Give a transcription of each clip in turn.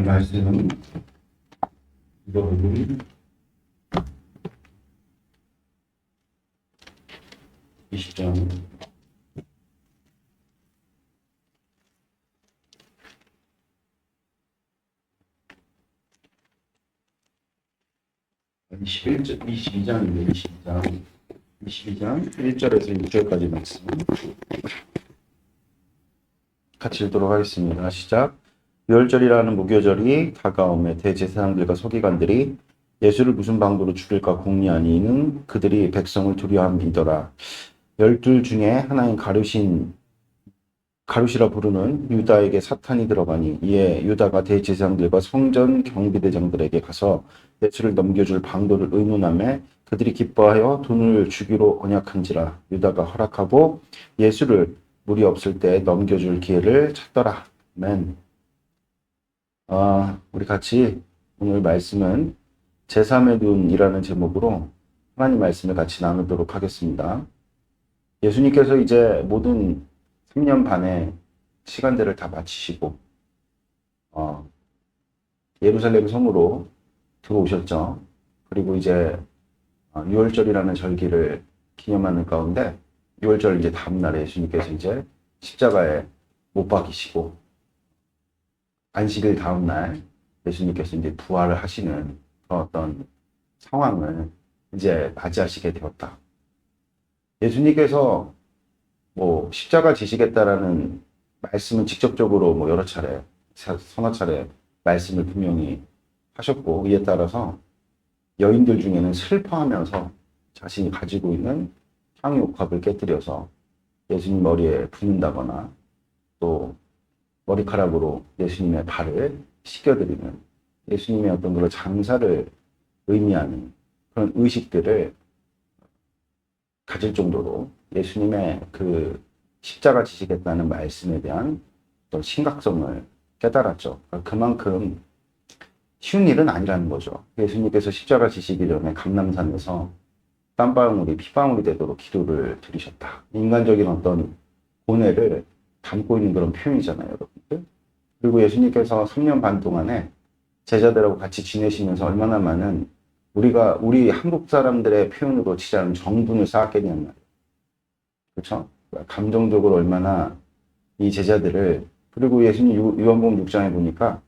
말씀은 이거를 20장 22장인데 22장 1절에서 6절까지 말씀 같이 읽도록 하겠습니다. 시작. 유월절이라는 무교절이 다가오매 대제사장들과 서기관들이 예수를 무슨 방도로 죽일까 궁리하니는 그들이 백성을 두려워함이더라. 12 중에 하나인 가룟이라 부르는 유다에게 사탄이 들어가니 이에 유다가 대제사장들과 성전 경비대장들에게 가서 예수를 넘겨줄 방도를 의논하며 그들이 기뻐하여 돈을 주기로 언약한지라. 유다가 허락하고 예수를 무리 없을 때 넘겨줄 기회를 찾더라. 아멘. 우리 같이 오늘 말씀은 제3의 눈이라는 제목으로 하나님 말씀을 같이 나누도록 하겠습니다. 예수님께서 이제 모든 3년 반의 시간들을 다 마치시고 예루살렘 성으로 들어오셨죠. 그리고 이제 유월절이라는 절기를 기념하는 가운데 유월절 이제 다음 날에 예수님께서 이제 십자가에 못 박이시고 안식일 다음 날 예수님께서 이제 부활을 하시는 그런 어떤 상황을 이제 맞이하시게 되었다. 예수님께서 십자가 지시겠다라는 말씀은 직접적으로 여러 차례, 서너 차례 말씀을 분명히 하셨고, 이에 따라서 여인들 중에는 슬퍼하면서 자신이 가지고 있는 향유옥합을 깨뜨려서 예수님 머리에 붓는다거나 또 머리카락으로 예수님의 발을 씻겨드리는 예수님의 어떤 그런 장사를 의미하는 그런 의식들을 가질 정도로 예수님의 그 십자가 지시겠다는 말씀에 대한 어떤 심각성을 깨달았죠. 그만큼 쉬운 일은 아니라는 거죠. 예수님께서 십자가 지시기 전에 감람산에서 땀방울이 피방울이 되도록 기도를 드리셨다. 인간적인 어떤 고뇌를 담고 있는 그런 표현이잖아요, 여러분들. 그리고 예수님께서 3년 반 동안에 제자들하고 같이 지내시면서 얼마나 많은 우리 한국 사람들의 표현으로 치자면 정분을 쌓았겠냐는 말이에요. 그렇죠? 감정적으로 얼마나 이 제자들을, 그리고 예수님 요한복음 6장에 보니까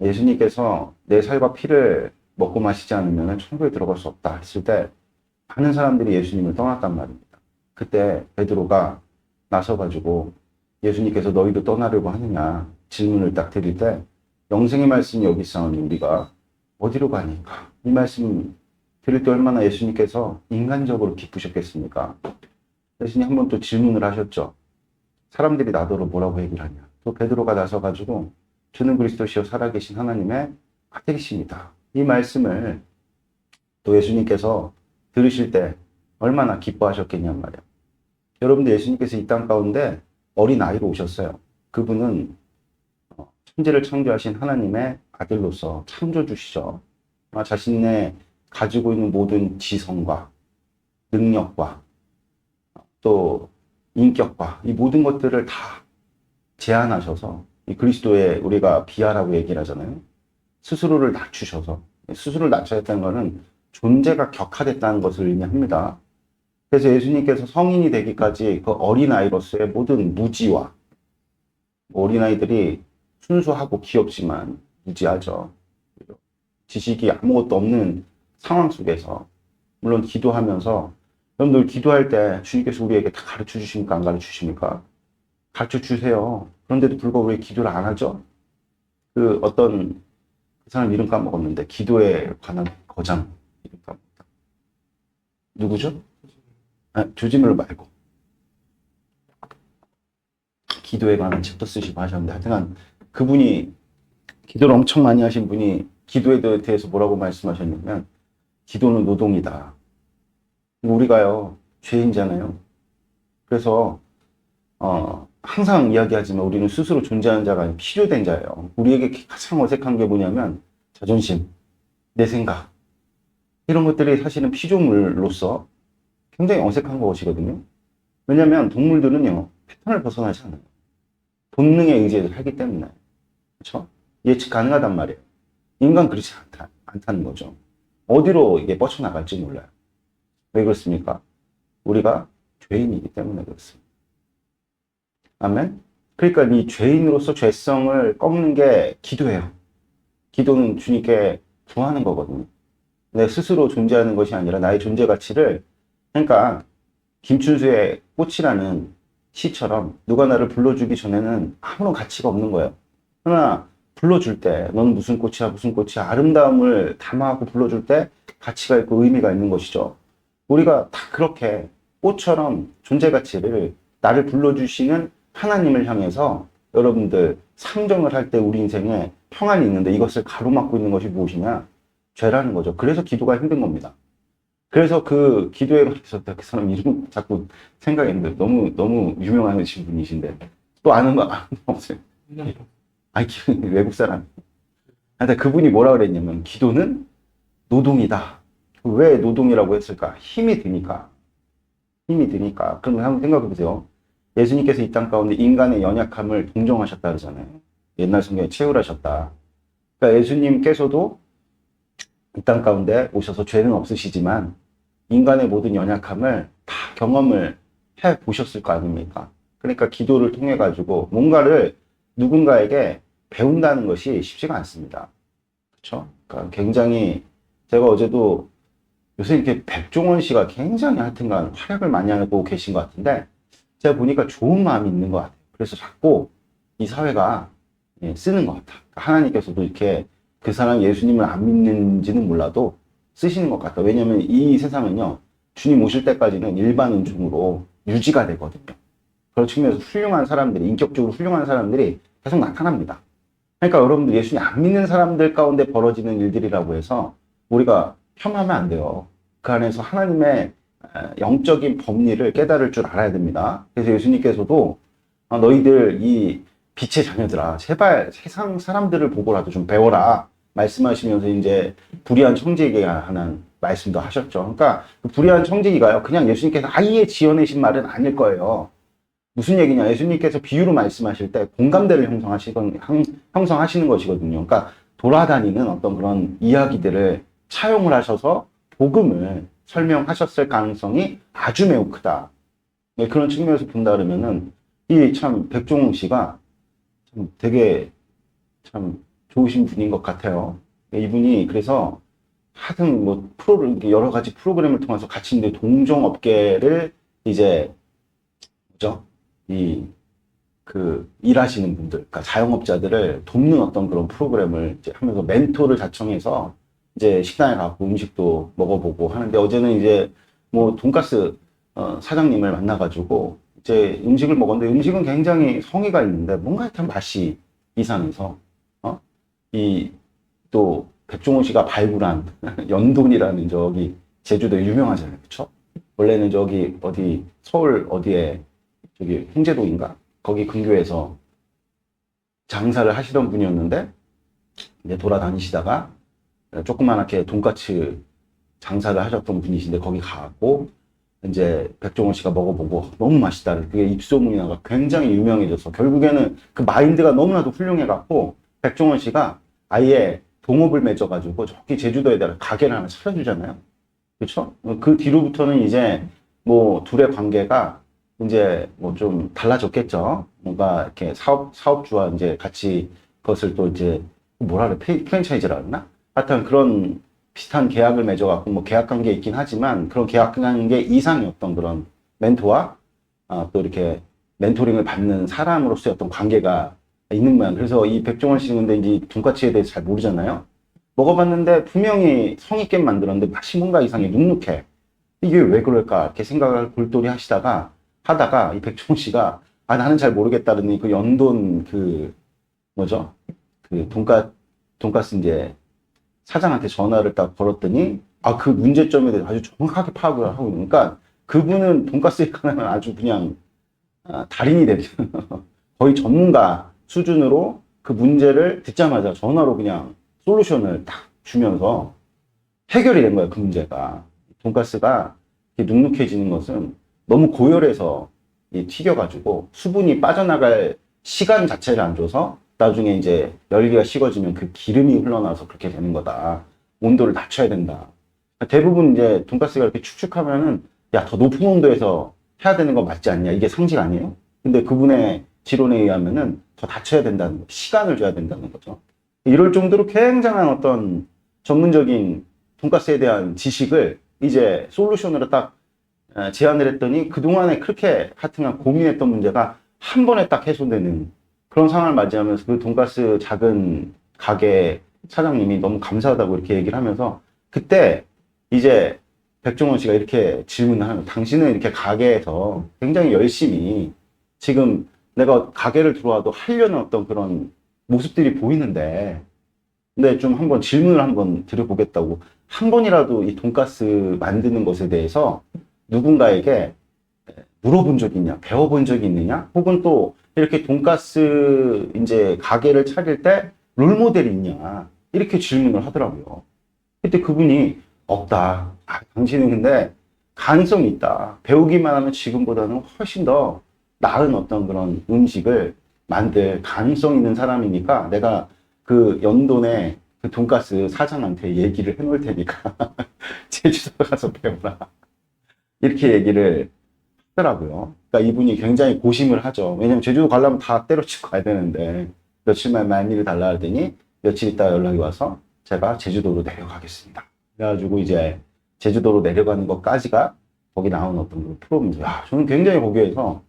예수님께서 내 살과 피를 먹고 마시지 않으면 천국에 들어갈 수 없다 했을 때 많은 사람들이 예수님을 떠났단 말입니다. 그때 베드로가 나서가지고 예수님께서 너희도 떠나려고 하느냐 질문을 딱 드릴 때 영생의 말씀이 여기 있사오니 우리가 어디로 가니까? 이 말씀 들을 때 얼마나 예수님께서 인간적으로 기쁘셨겠습니까? 예수님 한 번 또 질문을 하셨죠. 사람들이 나더러 뭐라고 얘기를 하냐. 또 베드로가 나서가지고 주는 그리스도시요 살아계신 하나님의 아들이십니다. 이 말씀을 또 예수님께서 들으실 때 얼마나 기뻐하셨겠냔 말이에요. 여러분들 예수님께서 이 땅 가운데 어린 아이로 오셨어요. 그분은 천지를 창조하신 하나님의 아들로서 창조주시죠. 자신의 가지고 있는 모든 지성과 능력과 또 인격과 이 모든 것들을 다 제한하셔서 이 그리스도의 우리가 비하라고 얘기를 하잖아요. 스스로를 낮추셔서, 스스로를 낮춰야 했다는 것은 존재가 격화됐다는 것을 의미합니다. 그래서 예수님께서 성인이 되기까지 그 어린아이로서의 모든 무지와, 어린아이들이 순수하고 귀엽지만 무지하죠. 지식이 아무것도 없는 상황 속에서, 물론 기도하면서, 여러분들 기도할 때 주님께서 우리에게 다 가르쳐 주십니까? 안 가르쳐 주십니까? 가르쳐 주세요. 그런데도 불구하고 왜 기도를 안 하죠? 그 사람 이름 까먹었는데, 기도에 관한 거장 이름 까먹었다. 누구죠? 조지물 말고. 기도에 관한 책도 쓰시고 하셨는데, 하여튼 그분이 기도를 엄청 많이 하신 분이 기도에 대해서 뭐라고 말씀하셨냐면, 기도는 노동이다. 우리가요, 죄인잖아요. 그래서, 항상 이야기하지만 우리는 스스로 존재하는 자가 아니라 필요된 자예요. 우리에게 가장 어색한 게 뭐냐면, 자존심, 내 생각. 이런 것들이 사실은 피조물로서 굉장히 어색한 것이거든요. 왜냐면 동물들은요, 패턴을 벗어나지 않아요. 본능에 의지해서 살기 때문에. 그렇죠? 예측 가능하단 말이에요. 인간 그렇지 않다는 거죠. 어디로 이게 뻗쳐나갈지 몰라요. 왜 그렇습니까? 우리가 죄인이기 때문에 그렇습니다. 아멘? 그러니까 이 죄인으로서 죄성을 꺾는 게 기도예요. 기도는 주님께 구하는 거거든요. 내 스스로 존재하는 것이 아니라 나의 존재 가치를, 그러니까 김춘수의 꽃이라는 시처럼 누가 나를 불러주기 전에는 아무런 가치가 없는 거예요. 그러나 불러줄 때 너는 무슨 꽃이야 무슨 꽃이야 아름다움을 담아하고 불러줄 때 가치가 있고 의미가 있는 것이죠. 우리가 다 그렇게 꽃처럼 존재 가치를 나를 불러주시는 하나님을 향해서 여러분들 상정을 할 때 우리 인생에 평안이 있는데 이것을 가로막고 있는 것이 무엇이냐? 죄라는 거죠. 그래서 기도가 힘든 겁니다. 그래서 그 기도에 관해서 그 사람 이름 자꾸 생각했는데 너무 유명하신 분이신데 또 아는 거 없어요? 아니 외국 사람. 근데 그분이 뭐라 그랬냐면 기도는 노동이다. 왜 노동이라고 했을까? 힘이 드니까. 그럼 한번 생각해 보세요. 예수님께서 이 땅 가운데 인간의 연약함을 동정하셨다 그러잖아요. 옛날 성경에 채울하셨다. 그러니까 예수님께서도 이 땅 가운데 오셔서 죄는 없으시지만 인간의 모든 연약함을 다 경험을 해 보셨을 거 아닙니까? 그러니까 기도를 통해 가지고 뭔가를 누군가에게 배운다는 것이 쉽지가 않습니다. 그렇죠? 그러니까 굉장히 제가 어제도 요새 이렇게 백종원 씨가 굉장히 하여튼간 활약을 많이 하고 계신 것 같은데 제가 보니까 좋은 마음이 있는 것 같아요. 그래서 자꾸 이 사회가 쓰는 것 같아. 하나님께서도 이렇게 그 사람 예수님을 안 믿는지는 몰라도 쓰시는 것 같다. 왜냐하면 이 세상은요, 주님 오실 때까지는 일반 은총으로 유지가 되거든요. 그런 측면에서 훌륭한 사람들이, 인격적으로 훌륭한 사람들이 계속 나타납니다. 그러니까 여러분들 예수님 안 믿는 사람들 가운데 벌어지는 일들이라고 해서 우리가 폄하하면 안 돼요. 그 안에서 하나님의 영적인 법리를 깨달을 줄 알아야 됩니다. 그래서 예수님께서도 너희들 이 빛의 자녀들아, 제발 세상 사람들을 보고라도 좀 배워라. 말씀하시면서 이제 불의한 청지기에 하는 말씀도 하셨죠. 그러니까 그 불의한 청지기가요, 그냥 예수님께서 아예 지어내신 말은 아닐 거예요. 무슨 얘기냐? 예수님께서 비유로 말씀하실 때 공감대를 형성하시는 것이거든요. 그러니까 돌아다니는 어떤 그런 이야기들을 차용을 하셔서 복음을 설명하셨을 가능성이 아주 매우 크다. 그런 측면에서 본다 그러면은 이 참 백종원 씨가 참 되게 참 좋으신 분인 것 같아요. 이분이 그래서 하여튼 뭐 여러 가지 프로그램을 통해서 같이 있는데 동종업계를 이제 뭐죠? 일하시는 분들, 그러니까 자영업자들을 돕는 어떤 그런 프로그램을 이제 하면서 멘토를 자청해서 이제 식당에 가고 음식도 먹어보고 하는데 어제는 이제 뭐 돈가스 사장님을 만나가지고 이제 음식을 먹었는데 음식은 굉장히 성의가 있는데 뭔가 하여튼 맛이 이상해서 이 또 백종원 씨가 발굴한 연돈이라는 저기 제주도에 유명하잖아요, 그렇죠? 원래는 저기 어디 서울 어디에 저기 홍제도인가 거기 근교에서 장사를 하시던 분이었는데 이제 돌아다니시다가 조그만하게 돈까스 장사를 하셨던 분이신데 거기 가고 이제 백종원 씨가 먹어보고 너무 맛있다. 그게 입소문이 나가 굉장히 유명해져서 결국에는 그 마인드가 너무나도 훌륭해갖고 백종원 씨가 아예 동업을 맺어가지고 저기 제주도에다가 가게를 하나 차려주잖아요. 그렇죠? 그 뒤로부터는 이제 뭐 둘의 관계가 이제 뭐 좀 달라졌겠죠. 뭔가 이렇게 사업주와 이제 같이 그것을 또 이제 뭐라 그래 프랜차이즈라 그러나? 하여튼 그런 비슷한 계약을 맺어갖고 뭐 계약 관계에 있긴 하지만 그런 계약 관계 이상의 어떤 그런 멘토와 또 이렇게 멘토링을 받는 사람으로서의 어떤 관계가 있는 모양. 그래서 이 백종원 씨는 근데 이제 돈까스에 대해서 잘 모르잖아요. 먹어봤는데 분명히 성의있게 만들었는데 맛이 뭔가 이상해 눅눅해. 이게 왜 그럴까 이렇게 생각을 골똘히 하다가 이 백종원 씨가 나는 잘 모르겠다더니 그 연돈 뭐죠? 그 돈가스 이제 사장한테 전화를 딱 걸었더니 그 문제점에 대해서 아주 정확하게 파악을 하고 있으니까 그분은 돈가스에 관한 아주 그냥 달인이 되죠. 거의 전문가 수준으로 그 문제를 듣자마자 전화로 그냥 솔루션을 딱 주면서 해결이 된 거예요. 그 문제가. 돈가스가 이렇게 눅눅해지는 것은 너무 고열해서 튀겨가지고 수분이 빠져나갈 시간 자체를 안 줘서 나중에 이제 열기가 식어지면 그 기름이 흘러나와서 그렇게 되는 거다. 온도를 낮춰야 된다. 대부분 이제 돈가스가 이렇게 축축하면은 야, 더 높은 온도에서 해야 되는 거 맞지 않냐? 이게 상식 아니에요? 근데 그분의 지론에 의하면은 더 낮춰야 된다는 거, 시간을 줘야 된다는 거죠. 이럴 정도로 굉장한 어떤 전문적인 돈가스에 대한 지식을 이제 솔루션으로 딱 제안을 했더니 그동안에 그렇게 하여튼간 고민했던 문제가 한 번에 딱 해소되는 그런 상황을 맞이하면서 그 돈가스 작은 가게 사장님이 너무 감사하다고 이렇게 얘기를 하면서 그때 이제 백종원 씨가 이렇게 질문을 하는 당신은 이렇게 가게에서 굉장히 열심히 지금 내가 가게를 들어와도 하려는 어떤 그런 모습들이 보이는데 근데 좀 한번 질문을 한번 드려보겠다고 한 번이라도 이 돈가스 만드는 것에 대해서 누군가에게 물어본 적이 있냐, 배워본 적이 있느냐, 혹은 또 이렇게 돈가스 이제 가게를 차릴 때 롤모델이 있냐, 이렇게 질문을 하더라고요. 그때 그분이 없다. 아, 당신은 근데 가능성이 있다. 배우기만 하면 지금보다는 훨씬 더 나은 어떤 그런 음식을 만들 가능성 있는 사람이니까 내가 그 연돈의 그 돈가스 사장한테 얘기를 해놓을 테니까 제주도 가서 배워라. 이렇게 얘기를 하더라고요. 그러니까 이분이 굉장히 고심을 하죠. 왜냐면 제주도 가려면 다 때려치고 가야 되는데 며칠만 만일을 달라 하더니 며칠 있다 연락이 와서 제가 제주도로 내려가겠습니다. 그래가지고 이제 제주도로 내려가는 것까지가 거기 나오는 어떤 그런 프로입니다. 야, 저는 굉장히 거기에서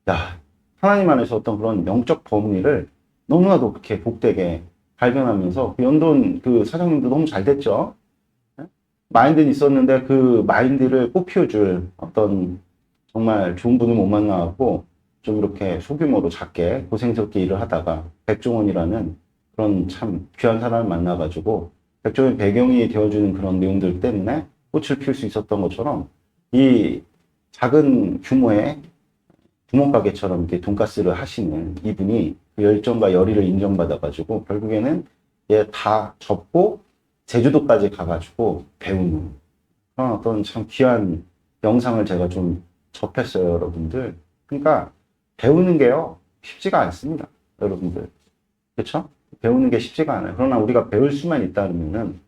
야, 하나님 안에서 어떤 그런 영적 범위를 너무나도 그렇게 복되게 발견하면서 그 연돈 그 사장님도 너무 잘 됐죠. 마인드는 있었는데 그 마인드를 꽃피워줄 어떤 정말 좋은 분을 못 만나고 좀 이렇게 소규모로 작게 고생스럽게 일을 하다가 백종원이라는 그런 참 귀한 사람을 만나가지고 백종원 배경이 되어주는 그런 내용들 때문에 꽃을 피울 수 있었던 것처럼 이 작은 규모의 구멍가게처럼 이렇게 돈가스를 하시는 이분이 그 열정과 열의를 인정받아가지고 결국에는 얘 다 접고 제주도까지 가가지고 배우는 그런 어떤 참 귀한 영상을 제가 좀 접했어요, 여러분들. 그러니까 배우는 게요 쉽지가 않습니다, 여러분들. 그렇죠? 배우는 게 쉽지가 않아요. 그러나 우리가 배울 수만 있다면은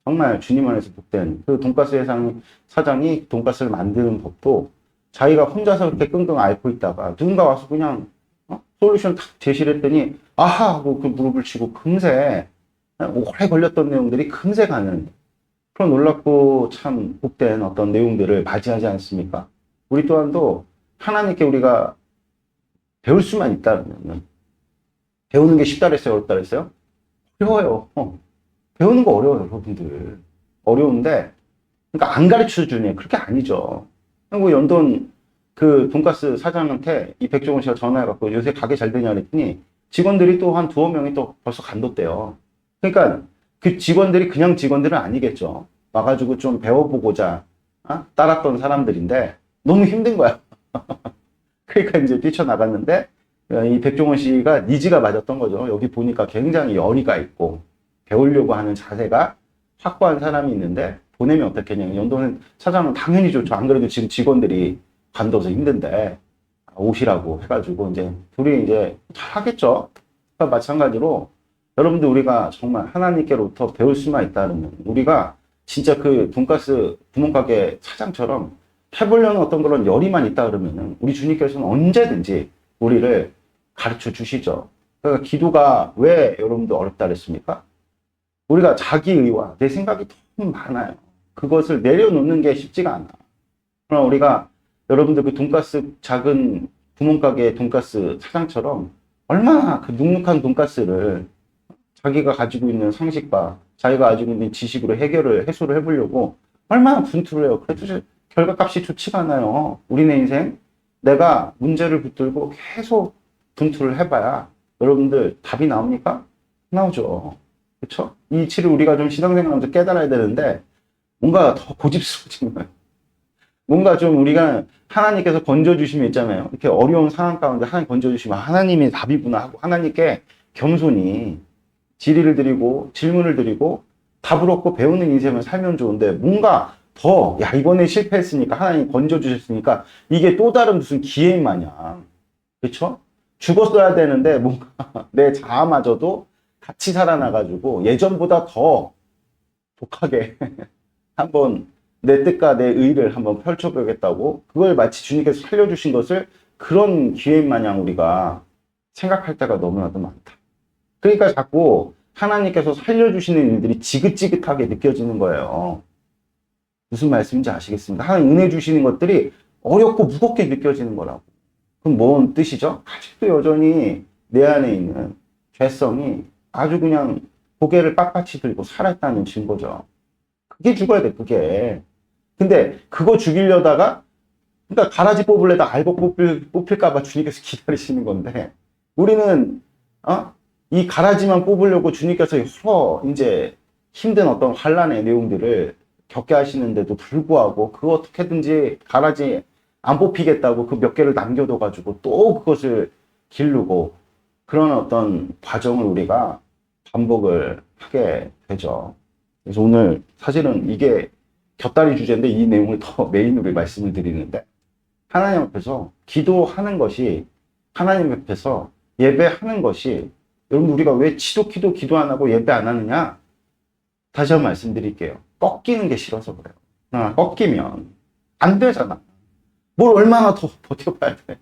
정말 주님 안에서 복된 그 돈가스 회상 사장이 돈가스를 만드는 법도 자기가 혼자서 그렇게 끙끙 앓고 있다가 누군가 와서 그냥 솔루션 탁 제시를 했더니 아하 하고 그 무릎을 치고 금세 오래 걸렸던 내용들이 금세 가는 그런 놀랍고 참 복된 어떤 내용들을 맞이하지 않습니까? 우리 또한도 하나님께 우리가 배울 수만 있다면 배우는 게 쉽다 그랬어요? 어렵다 그랬어요? 어려워요. 배우는 거 어려워요, 여러분들. 어려운데 그러니까 안 가르쳐 주네. 그렇게 아니죠. 그리고 연돈 그 돈가스 사장한테 이 백종원 씨가 전화해갖고 요새 가게 잘 되냐 그랬더니 직원들이 또 한 두어 명이 또 벌써 간뒀대요. 그러니까 그 직원들이 그냥 직원들은 아니겠죠. 와가지고 좀 배워보고자 따랐던 사람들인데 너무 힘든 거야. 그러니까 이제 뛰쳐나갔는데 이 백종원 씨가 니즈가 맞았던 거죠. 여기 보니까 굉장히 열의가 있고 배우려고 하는 자세가 확고한 사람이 있는데 보내면 어떻겠냐. 연돈 사장은 당연히 좋죠. 안 그래도 지금 직원들이 관둬서 힘든데 오시라고 해가지고 이제 둘이 이제 하겠죠. 그러니까 마찬가지로 여러분들 우리가 정말 하나님께로부터 배울 수만 있다면 우리가 진짜 그 돈가스 구멍가게 사장처럼 해보려는 어떤 그런 열의만 있다 그러면은 우리 주님께서는 언제든지 우리를 가르쳐 주시죠. 그러니까 기도가 왜 여러분들 어렵다 그랬습니까? 우리가 자기의와 내 생각이 너무 많아요. 그것을 내려놓는 게 쉽지가 않아. 그러나 우리가 여러분들 그 돈가스 작은 구멍가게 돈가스 사장처럼 얼마나 그 눅눅한 돈가스를 자기가 가지고 있는 상식과 자기가 가지고 있는 지식으로 해소를 해보려고 얼마나 분투를 해요. 그래도 결과값이 좋지가 않아요. 우리네 인생 내가 문제를 붙들고 계속 분투를 해봐야 여러분들 답이 나옵니까? 나오죠. 그렇죠? 이 이치를 우리가 좀 신앙생활하면서 깨달아야 되는데 뭔가 더 고집스러워지는 거예요. 뭔가 좀 우리가 하나님께서 건져주시면 있잖아요. 이렇게 어려운 상황 가운데 하나님 건져주시면 하나님의 답이구나 하고 하나님께 겸손히 질의를 드리고 질문을 드리고 답을 얻고 배우는 인생을 살면 좋은데 뭔가 더 야 이번에 실패했으니까 하나님 건져주셨으니까 이게 또 다른 무슨 기회인 마냥 그렇죠? 죽었어야 되는데 뭔가 내 자아마저도 같이 살아나가지고 예전보다 더 독하게 한번 내 뜻과 내 의를 한번 펼쳐보겠다고 그걸 마치 주님께서 살려주신 것을 그런 기회 마냥 우리가 생각할 때가 너무나도 많다. 그러니까 자꾸 하나님께서 살려주시는 일들이 지긋지긋하게 느껴지는 거예요. 무슨 말씀인지 아시겠습니다. 하나님 은혜 주시는 것들이 어렵고 무겁게 느껴지는 거라고. 그럼 뭔 뜻이죠? 아직도 여전히 내 안에 있는 죄성이 아주 그냥 고개를 빳빳이 들고 살아있다는 증거죠. 그게 죽어야 돼, 그게. 근데 그거 죽이려다가, 그러니까 가라지 뽑을래다 알곡 뽑힐까봐 주님께서 기다리시는 건데, 우리는, 이 가라지만 뽑으려고 주님께서 여러 이제 힘든 어떤 환란의 내용들을 겪게 하시는데도 불구하고, 그거 어떻게든지 가라지 안 뽑히겠다고 그 몇 개를 남겨둬가지고 또 그것을 기르고, 그런 어떤 과정을 우리가 반복을 하게 되죠. 그래서 오늘 사실은 이게 곁다리 주제인데 이 내용을 더 메인으로 말씀을 드리는데, 하나님 앞에서 기도하는 것이, 하나님 앞에서 예배하는 것이, 여러분 우리가 왜 기도 안 하고 예배 안 하느냐? 다시 한번 말씀드릴게요. 꺾이는 게 싫어서 그래요. 꺾이면 안 되잖아. 뭘 얼마나 더 버텨봐야 돼.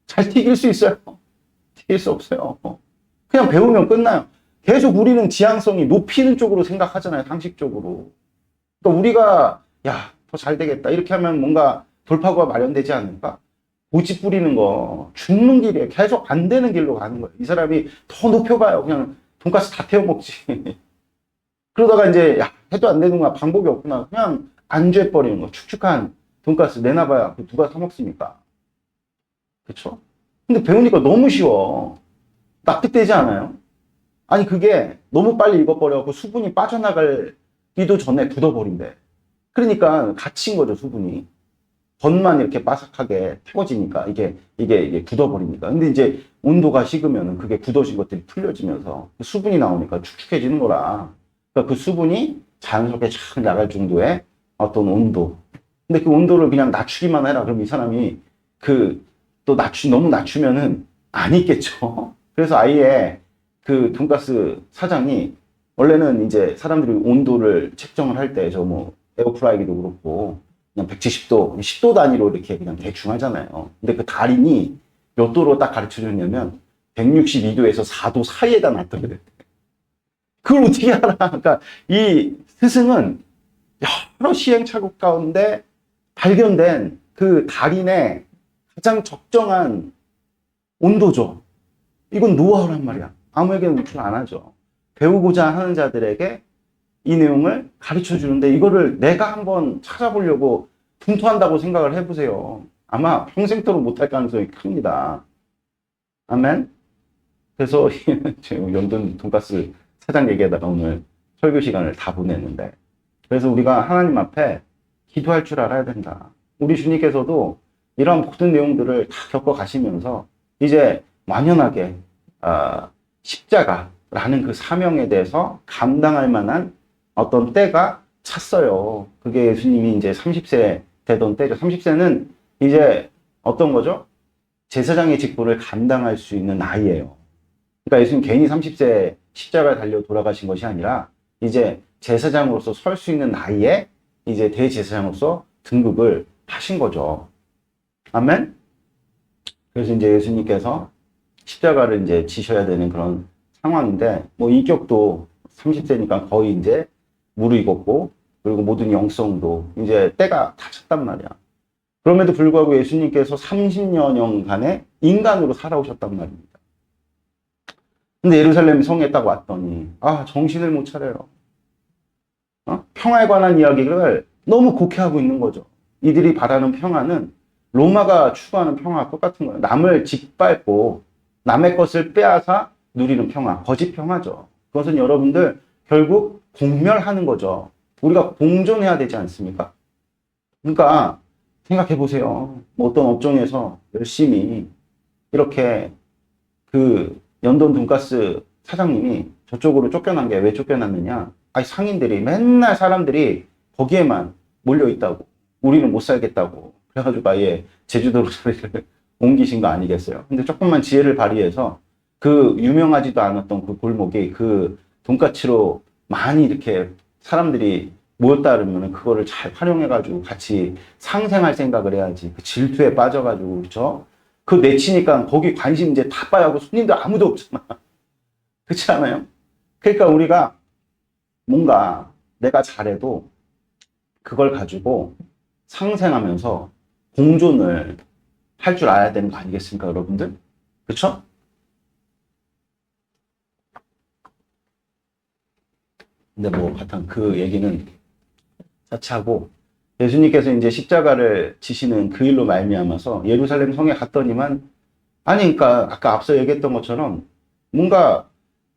잘 튀길 수 있어요? 튀길 수 없어요. 그냥 배우면 끝나요. 계속 우리는 지향성이 높이는 쪽으로 생각하잖아요. 상식적으로. 그러니까 우리가 야, 더 잘 되겠다. 이렇게 하면 뭔가 돌파구가 마련되지 않을까? 고집 부리는 거 죽는 길이에요. 계속 안 되는 길로 가는 거예요. 이 사람이 더 높여봐요. 그냥 돈가스 다 태워 먹지. 그러다가 이제 야, 해도 안 되는구나. 방법이 없구나. 그냥 안죄버리는 거. 축축한 돈가스 내놔봐야 누가 사 먹습니까? 그렇죠? 근데 배우니까 너무 쉬워. 납득되지 않아요? 아니 그게 너무 빨리 익어버려갖고 수분이 빠져나가기도 전에 굳어버린대. 그러니까 갇힌 거죠, 수분이. 겉만 이렇게 바삭하게 태워지니까 이게 굳어버리니까. 근데 이제 온도가 식으면 그게 굳어진 것들이 풀려지면서 수분이 나오니까 축축해지는 거라. 그러니까 그 수분이 자연스럽게 쫙 나갈 정도의 어떤 온도. 근데 그 온도를 그냥 낮추기만 해라. 그럼 이 사람이 너무 낮추면은 안 있겠죠. 그래서 아예 그 돈가스 사장이 원래는 이제 사람들이 온도를 책정을 할 때 에어프라이기도 그렇고 그냥 170도, 10도 단위로 이렇게 그냥 대충 하잖아요. 근데 그 달인이 몇 도로 딱 가르쳐 줬냐면 162도에서 4도 사이에다 놨더래. 그걸 어떻게 알아? 그러니까 이 스승은 여러 시행착오 가운데 발견된 그 달인의 가장 적정한 온도죠. 이건 노하우란 말이야. 아무에게나 노출 안 하죠. 배우고자 하는 자들에게 이 내용을 가르쳐 주는데 이거를 내가 한번 찾아보려고 분투한다고 생각을 해보세요. 아마 평생토록 못할 가능성이 큽니다. 아멘. 그래서 연돈 돈가스 사장 얘기하다가 오늘 설교 시간을 다 보냈는데, 그래서 우리가 하나님 앞에 기도할 줄 알아야 된다. 우리 주님께서도 이런 모든 내용들을 다 겪어 가시면서 이제 완연하게 십자가라는 그 사명에 대해서 감당할 만한 어떤 때가 찼어요. 그게 예수님이 이제 30세 되던 때죠. 30세는 이제 어떤 거죠? 제사장의 직분을 감당할 수 있는 나이예요. 그러니까 예수님 괜히 30세 십자가에 달려 돌아가신 것이 아니라 이제 제사장으로서 설 수 있는 나이에 이제 대제사장으로서 등극을 하신 거죠. 아멘? 그래서 이제 예수님께서 십자가를 이제 지셔야 되는 그런 상황인데, 인격도 30세니까 거의 이제 무르익었고, 그리고 모든 영성도 이제 때가 다 찼단 말이야. 그럼에도 불구하고 예수님께서 30년간의 인간으로 살아오셨단 말입니다. 근데 예루살렘 성에 딱 왔더니, 정신을 못 차려요. 평화에 관한 이야기를 너무 곡해하고 있는 거죠. 이들이 바라는 평화는 로마가 추구하는 평화와 똑같은 거예요. 남을 짓밟고 남의 것을 빼앗아 누리는 평화, 거짓 평화죠. 그것은 여러분들 결국 공멸하는 거죠. 우리가 공존해야 되지 않습니까? 그러니까 생각해 보세요. 어떤 업종에서 열심히 이렇게 그 연돈 돈가스 사장님이 저쪽으로 쫓겨난 게 왜 쫓겨났느냐? 상인들이 맨날 사람들이 거기에만 몰려 있다고. 우리는 못 살겠다고. 그래가지고 아예 제주도로 자리를 옮기신 거 아니겠어요? 근데 조금만 지혜를 발휘해서 그 유명하지도 않았던 그 골목이 그 돈가스로 많이 이렇게 사람들이 모였다 그러면 그거를 잘 활용해가지고 같이 상생할 생각을 해야지. 그 질투에 빠져가지고, 그쵸? 그 내치니까 거기 관심 이제 다 빠져고 손님들 아무도 없잖아. 그렇지 않아요? 그러니까 우리가 뭔가 내가 잘해도 그걸 가지고 상생하면서 공존을 할 줄 알아야 되는 거 아니겠습니까, 여러분들? 그쵸? 근데 뭐, 하여튼 그 얘기는 차치하고, 예수님께서 이제 십자가를 지시는 그 일로 말미암아서 예루살렘 성에 갔더니만, 아니, 그러니까 아까 앞서 얘기했던 것처럼 뭔가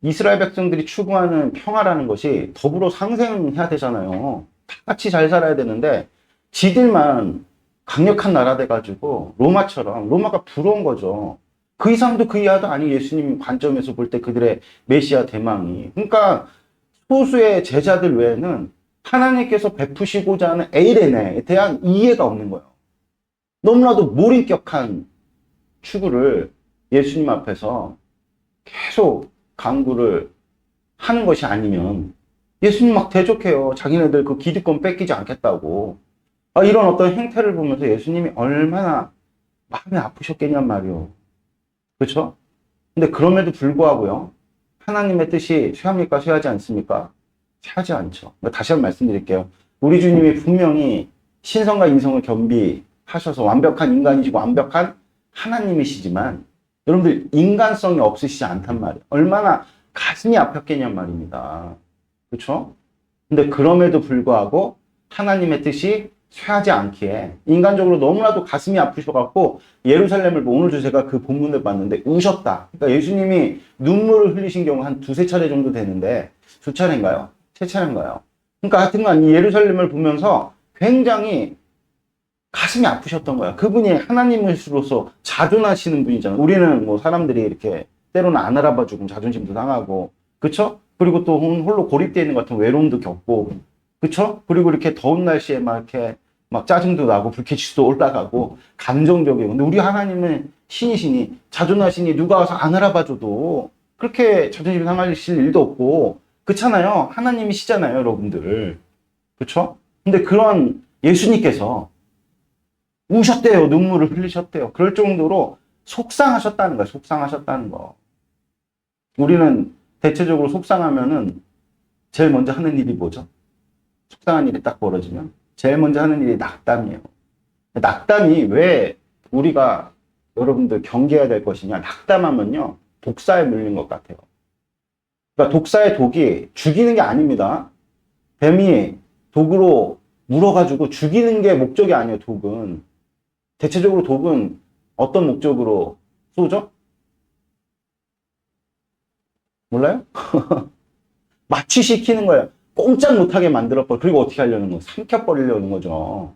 이스라엘 백성들이 추구하는 평화라는 것이 더불어 상생해야 되잖아요. 다 같이 잘 살아야 되는데, 지들만 강력한 나라 돼가지고 로마처럼 로마가 부러운 거죠. 그 이상도 그 이하도 아닌 예수님 관점에서 볼 때 그들의 메시아 대망이. 그러니까 소수의 제자들 외에는 하나님께서 베푸시고자 하는 에이레네에 대한 이해가 없는 거예요. 너무나도 몰인격한 추구를 예수님 앞에서 계속 강구를 하는 것이 아니면 예수님 막 대적해요. 자기네들 그 기득권 뺏기지 않겠다고. 이런 어떤 행태를 보면서 예수님이 얼마나 마음이 아프셨겠냔 말이요. 그렇죠? 근데 그럼에도 불구하고요. 하나님의 뜻이 쇠합니까? 쇠하지 않습니까? 쇠하지 않죠. 다시 한번 말씀드릴게요. 우리 주님이 분명히 신성과 인성을 겸비하셔서 완벽한 인간이시고 완벽한 하나님이시지만 여러분들 인간성이 없으시지 않단 말이에요. 얼마나 가슴이 아팠겠냔 말입니다. 그렇죠? 근데 그럼에도 불구하고 하나님의 뜻이 쇠하지 않기에 인간적으로 너무나도 가슴이 아프셔갖고 예루살렘을 오늘 제가 그 본문을 봤는데 우셨다. 그러니까 예수님이 눈물을 흘리신 경우 한 두세 차례 정도 되는데 두 차례인가요? 세 차례인가요? 그러니까 하여튼간 이 예루살렘을 보면서 굉장히 가슴이 아프셨던 거야. 그분이 하나님으로서 자존하시는 분이잖아요. 우리는 뭐 사람들이 이렇게 때로는 안 알아봐 주고 자존심도 상하고, 그쵸? 그리고 또 홀로 고립되어 있는 것 같은 외로움도 겪고, 그쵸? 그리고 이렇게 더운 날씨에 막 이렇게 막 짜증도 나고 불쾌지수도 올라가고 감정적이고. 근데 우리 하나님은 신이시니 자존하시니 누가 와서 안 알아봐줘도 그렇게 자존심 상하실 일도 없고, 그렇잖아요. 하나님이시잖아요, 여러분들. 그쵸? 근데 그런 예수님께서 우셨대요. 눈물을 흘리셨대요. 그럴 정도로 속상하셨다는 거예요. 속상하셨다는 거. 우리는 대체적으로 속상하면은 제일 먼저 하는 일이 뭐죠? 속상한 일이 딱 벌어지면 제일 먼저 하는 일이 낙담이에요. 낙담이 왜 우리가 여러분들 경계해야 될 것이냐? 낙담하면요. 독사에 물린 것 같아요. 그러니까 독사의 독이 죽이는 게 아닙니다. 뱀이 독으로 물어가지고 죽이는 게 목적이 아니에요. 독은. 대체적으로 독은 어떤 목적으로 쏘죠? 몰라요? 마취시키는 거예요. 꼼짝 못하게 만들어버려. 그리고 어떻게 하려는 거예요? 삼켜버리려는 거죠.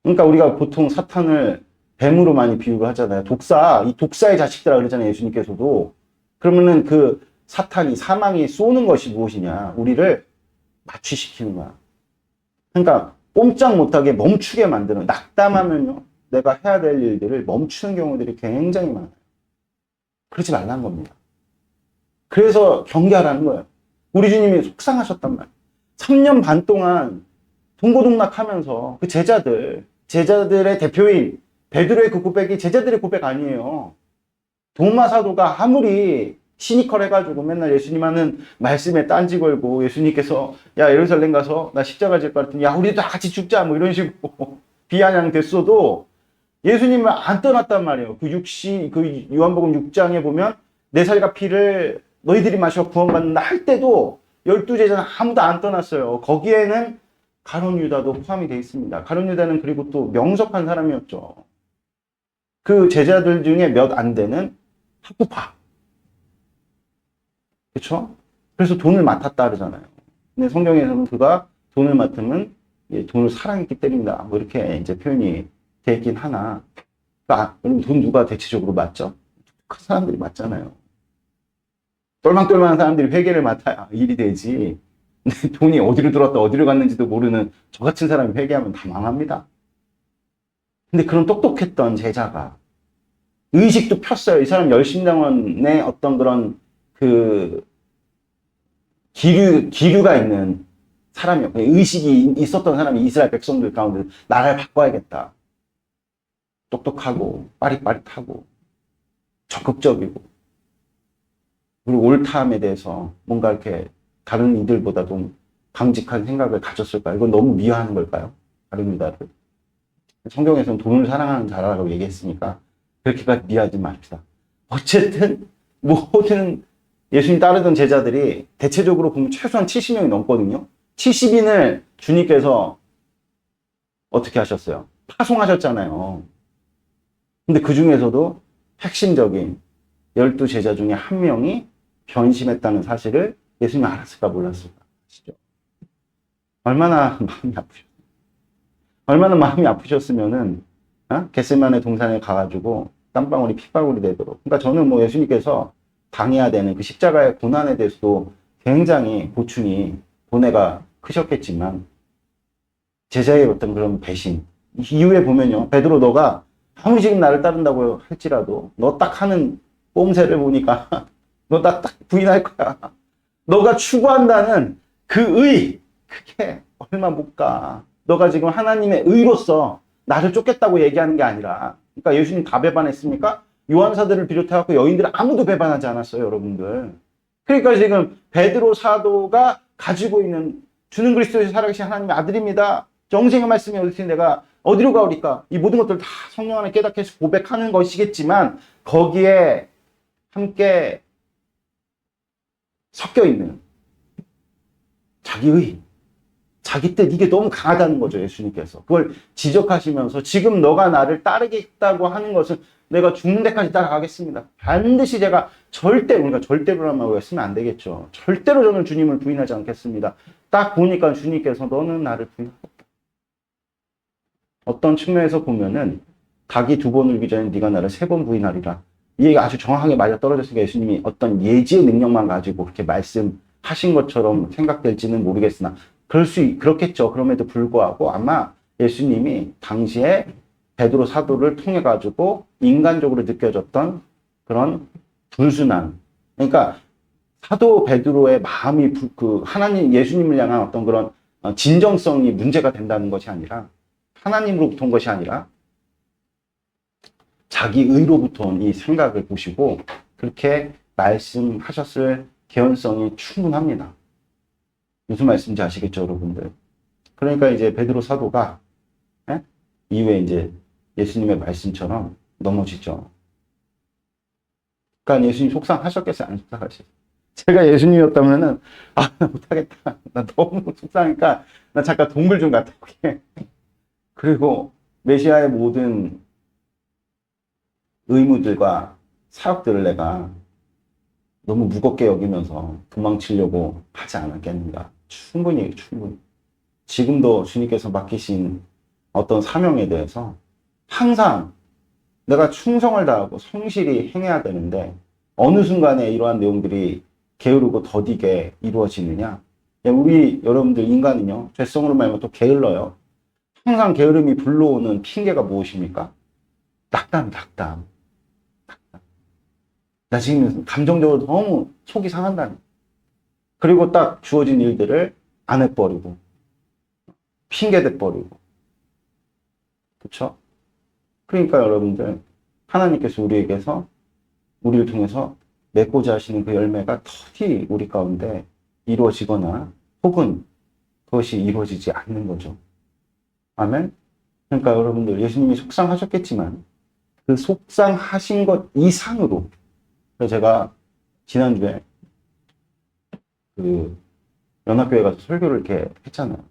그러니까 우리가 보통 사탄을 뱀으로 많이 비유를 하잖아요. 이 독사의 자식들아 그러잖아요. 예수님께서도. 그러면은 그 사탄이, 사망이 쏘는 것이 무엇이냐? 우리를 마취시키는 거야. 그러니까 꼼짝 못하게 멈추게 만드는, 낙담하면요. 내가 해야 될 일들을 멈추는 경우들이 굉장히 많아요. 그러지 말라는 겁니다. 그래서 경계하라는 거예요. 우리 주님이 속상하셨단 말이에요. 3년 반 동안 동고동락하면서 그 제자들의 대표인 베드로의 그 고백이 제자들의 고백 아니에요. 도마 사도가 아무리 시니컬 해가지고 맨날 예수님 하는 말씀에 딴지 걸고 예수님께서 야 예루살렘 가서 나 십자가 질 것 같으니 야 우리도 다 같이 죽자 뭐 이런 식으로 비아냥 됐어도 예수님을 안 떠났단 말이에요. 그 요한복음 6장에 보면 내 살과 피를 너희들이 마셔 구원받는다 할 때도 12제자는 아무도 안 떠났어요. 거기에는 가룟 유다도 포함이 되어 있습니다. 가룟 유다는 그리고 또 명석한 사람이었죠. 그 제자들 중에 몇 안 되는 학구파. 그렇죠? 그래서 돈을 맡았다 그러잖아요. 근데 성경에서는 그가 돈을 맡으면 돈을 사랑했기 때문이다. 뭐 이렇게 이제 표현이 되어 있긴 하나. 그러니까 돈 누가 대체적으로 맡죠? 그 사람들이 맡잖아요. 똘망똘망한 사람들이 회계를 맡아야 일이 되지. 근데 돈이 어디로 들어왔다 어디로 갔는지도 모르는 저 같은 사람이 회계하면 다 망합니다. 근데 그런 똑똑했던 제자가 의식도 폈어요. 이 사람 열심당원의 어떤 그런 그 기류가 있는 사람이었고, 의식이 있었던 사람이 이스라엘 백성들 가운데 나라를 바꿔야겠다. 똑똑하고 빠릿빠릿하고 적극적이고, 그리고 옳다함에 대해서 뭔가 이렇게 다른 이들보다도 강직한 생각을 가졌을까요? 이건 너무 미화하는 걸까요? 다른 유다를. 성경에서는 돈을 사랑하는 자라고 얘기했으니까 그렇게까지 미화하지 맙시다. 어쨌든 모든 예수님 따르던 제자들이 대체적으로 보면 최소한 70명이 넘거든요. 70인을 주님께서 어떻게 하셨어요? 파송하셨잖아요. 근데 그 중에서도 핵심적인 12제자 중에 한 명이 변심했다는 사실을 예수님이 알았을까 몰랐을까 아시죠? 얼마나 마음이 아프셨어요. 얼마나 마음이 아프셨으면은 겟세마네 동산에 가가지고 땀방울이 핏방울이 되도록. 그러니까 저는 뭐 예수님께서 당해야 되는 그 십자가의 고난에 대해서도 굉장히 고충이 고뇌가 크셨겠지만 제자의 어떤 그런 배신 이후에 보면요, 베드로 너가 아무리 지금 나를 따른다고 할지라도 너 딱 하는 뽐새를 보니까 너 딱 부인할 거야. 너가 추구한다는 그 의, 그게 얼마 못 가. 너가 지금 하나님의 의로서 나를 쫓겠다고 얘기하는 게 아니라, 그러니까 예수님 다 배반했습니까? 요한사도를 비롯해갖고 여인들은 아무도 배반하지 않았어요, 여러분들. 그러니까 지금 베드로 사도가 가지고 있는 주는 그리스도의 살아계신 하나님의 아들입니다. 정생의 말씀이 어디 내가 어디로 가오리까? 이 모든 것들을 다 성령 안에 깨닫게 해서 고백하는 것이겠지만 거기에 함께 섞여 있는 자기의 자기 뜻, 이게 너무 강하다는 거죠, 예수님께서. 그걸 지적하시면서 지금 너가 나를 따르겠다고 하는 것은 내가 죽는 데까지 따라가겠습니다. 반드시 제가 절대로, 그러니까 절대로란 말을 쓰면 안 되겠죠. 절대로 저는 주님을 부인하지 않겠습니다. 딱 보니까 주님께서 너는 나를 부인하겠다. 어떤 측면에서 보면은 닭이 2번 울기 전에 네가 나를 3번 부인하리라. 이 얘기가 아주 정확하게 맞아떨어졌으니까 예수님이 어떤 예지의 능력만 가지고 그렇게 말씀하신 것처럼 생각될지는 모르겠으나 그렇겠죠. 그럼에도 불구하고 아마 예수님이 당시에 베드로 사도를 통해 가지고 인간적으로 느껴졌던 그런 불순한, 그러니까 사도 베드로의 마음이 하나님 예수님을 향한 어떤 그런 진정성이 문제가 된다는 것이 아니라, 하나님으로부터 온 것이 아니라 자기 의로부터 온 이 생각을 보시고 그렇게 말씀하셨을 개연성이 충분합니다. 무슨 말씀인지 아시겠죠, 여러분들? 그러니까 이제 베드로 사도가 이후에 이제 예수님의 말씀처럼 넘어지죠. 그러니까 예수님 속상하셨겠어요, 안 속상하셨어요? 제가 예수님이었다면은 나 못하겠다. 나 너무 속상하니까 나 잠깐 동굴 좀 갔다 올게. 그리고 메시아의 모든 의무들과 사역들을 내가 너무 무겁게 여기면서 도망치려고 하지 않았겠는가. 충분히. 지금도 주님께서 맡기신 어떤 사명에 대해서 항상 내가 충성을 다하고 성실히 행해야 되는데 어느 순간에 이러한 내용들이 게으르고 더디게 이루어지느냐. 우리 여러분들 인간은요, 죄성으로 말하면 또 게을러요. 항상 게으름이 불러오는 핑계가 무엇입니까? 낙담. 나 지금 감정적으로 너무 속이 상한다니. 그리고 딱 주어진 일들을 안 해버리고 핑계대버리고. 그렇죠? 그러니까 여러분들, 하나님께서 우리를 통해서 맺고자 하시는 그 열매가 더디 우리 가운데 이루어지거나 혹은 그것이 이루어지지 않는 거죠. 아멘? 그러니까 여러분들, 예수님이 속상하셨겠지만 그 속상하신 것 이상으로, 그래서 제가 지난주에 그 연합교회 가서 설교를 이렇게 했잖아요.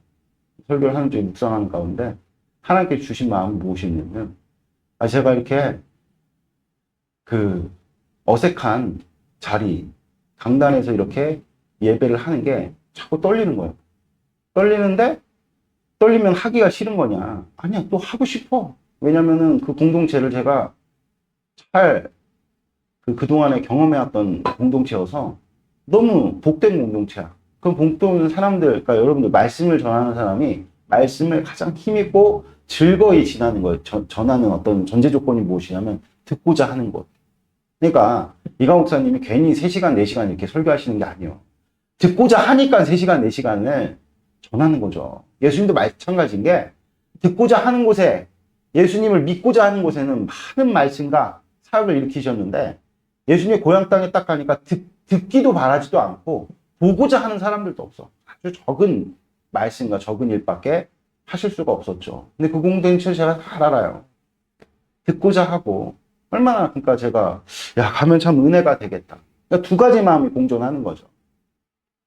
설교를 하는 중에 묵상하는 가운데 하나님께 주신 마음이 무엇이냐면, 제가 이렇게 그 어색한 자리, 강단에서 이렇게 예배를 하는 게 자꾸 떨리는 거예요. 떨리면 하기가 싫은 거냐? 아니야, 또 하고 싶어. 왜냐면은 그 공동체를 제가 잘 그동안에 경험해왔던 공동체여서 너무 복된 공동체야. 그 복된 사람들, 그러니까 여러분들 말씀을 전하는 사람이 말씀을 가장 힘있고 즐거이 지나는 거예요. 전하는 어떤 전제 조건이 무엇이냐면 듣고자 하는 것. 그러니까 이강 목사님이 괜히 3시간, 4시간 이렇게 설교하시는 게 아니에요. 듣고자 하니까 3시간, 4시간을 전하는 거죠. 예수님도 마찬가지인 게 듣고자 하는 곳에 예수님을 믿고자 하는 곳에는 많은 말씀과 사역을 일으키셨는데 예수님의 고향 땅에 딱 가니까 듣기도 바라지도 않고 보고자 하는 사람들도 없어. 아주 적은 말씀과 적은 일밖에 하실 수가 없었죠. 근데 그 공동체 제가 잘 알아요. 듣고자 하고 얼마나 그러니까 제가 가면 참 은혜가 되겠다. 그러니까 2가지 마음이 공존하는 거죠.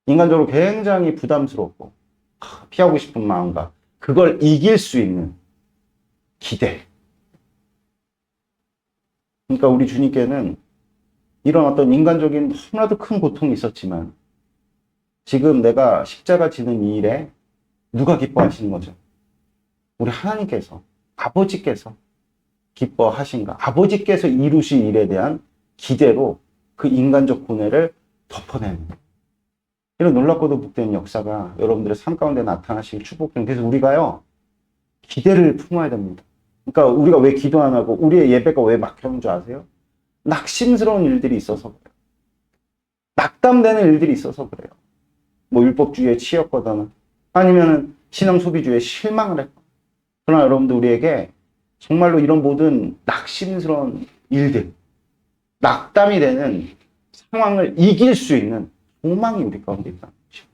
인간적으로 굉장히 부담스럽고 피하고 싶은 마음과 그걸 이길 수 있는 기대. 그러니까 우리 주님께는 이런 어떤 인간적인 너무나도 큰 고통이 있었지만 지금 내가 십자가 지는 이 일에 누가 기뻐하시는 거죠? 우리 하나님께서, 아버지께서 기뻐하신가? 아버지께서 이루신 일에 대한 기대로 그 인간적 고뇌를 덮어내는 이런 놀랍고도 복된 역사가 여러분들의 삶 가운데 나타나시길 축복드립니다. 그래서 우리가요, 기대를 품어야 됩니다. 그러니까 우리가 왜 기도 안 하고 우리의 예배가 왜 막혀온 줄 아세요? 낙심스러운 일들이 있어서 그래요. 낙담되는 일들이 있어서 그래요. 뭐 율법주의에 치였거나 아니면은 신앙 소비주의에 실망을 했거나. 그러나 여러분들 우리에게 정말로 이런 모든 낙심스러운 일들, 낙담이 되는 상황을 이길 수 있는 소망이 우리 가운데 있다는 거죠.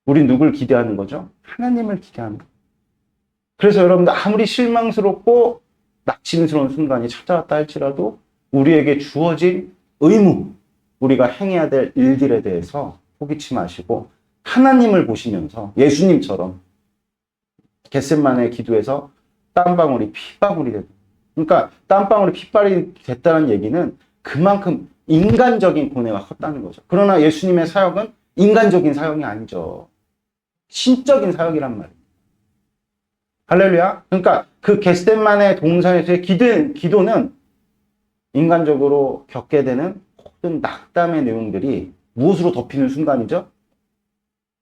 우린 누굴 기대하는 거죠? 하나님을 기대하는 거죠. 그래서 여러분들 아무리 실망스럽고 낙심스러운 순간이 찾아왔다 할지라도 우리에게 주어진 의무, 우리가 행해야 될 일들에 대해서 포기치 마시고 하나님을 보시면서 예수님처럼 겟세마네 기도에서 땀방울이 핏방울이 됐다. 그러니까 땀방울이 핏방울이 됐다는 얘기는 그만큼 인간적인 고뇌가 컸다는 거죠. 그러나 예수님의 사역은 인간적인 사역이 아니죠. 신적인 사역이란 말이에요. 할렐루야. 그러니까 그 겟세마네 동산에서의 기도는 인간적으로 겪게 되는 모든 낙담의 내용들이 무엇으로 덮이는 순간이죠?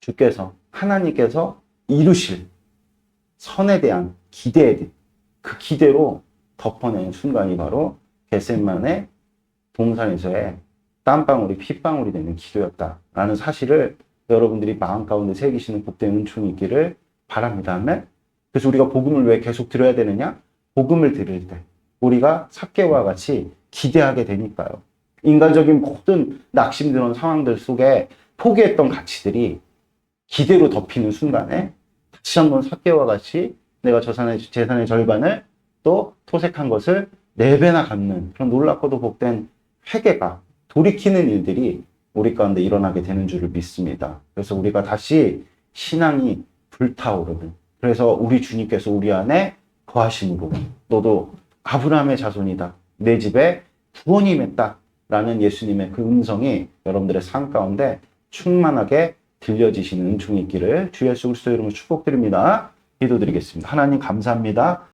주께서, 하나님께서 이루실 선에 대한 기대에 그 기대로 덮어내는 순간이 바로 겟세마네 동산에서의 땀방울이 핏방울이 되는 기도였다라는 사실을 여러분들이 마음 가운데 새기시는 복된 은총이 있기를 바랍니다. 아멘. 그래서 우리가 복음을 왜 계속 들어야 되느냐? 복음을 들을 때 우리가 삭개와 같이 기대하게 되니까요. 인간적인 모든 낙심스러운 상황들 속에 포기했던 가치들이 기대로 덮이는 순간에 다시 한번 삭개와 같이 내가 재산의 절반을 또 토색한 것을 4배나 갚는 그런 놀랍고도 복된 회개가 돌이키는 일들이 우리 가운데 일어나게 되는 줄을 믿습니다. 그래서 우리가 다시 신앙이 불타오르는, 그래서 우리 주님께서 우리 안에 거하심으로 너도 아브라함의 자손이다, 내 집에 구원이 맺다 라는 예수님의 그 음성이 여러분들의 삶 가운데 충만하게 들려지시는 은총이 있기를 주 예수 그리스도 이름으로 축복드립니다. 기도드리겠습니다. 하나님 감사합니다.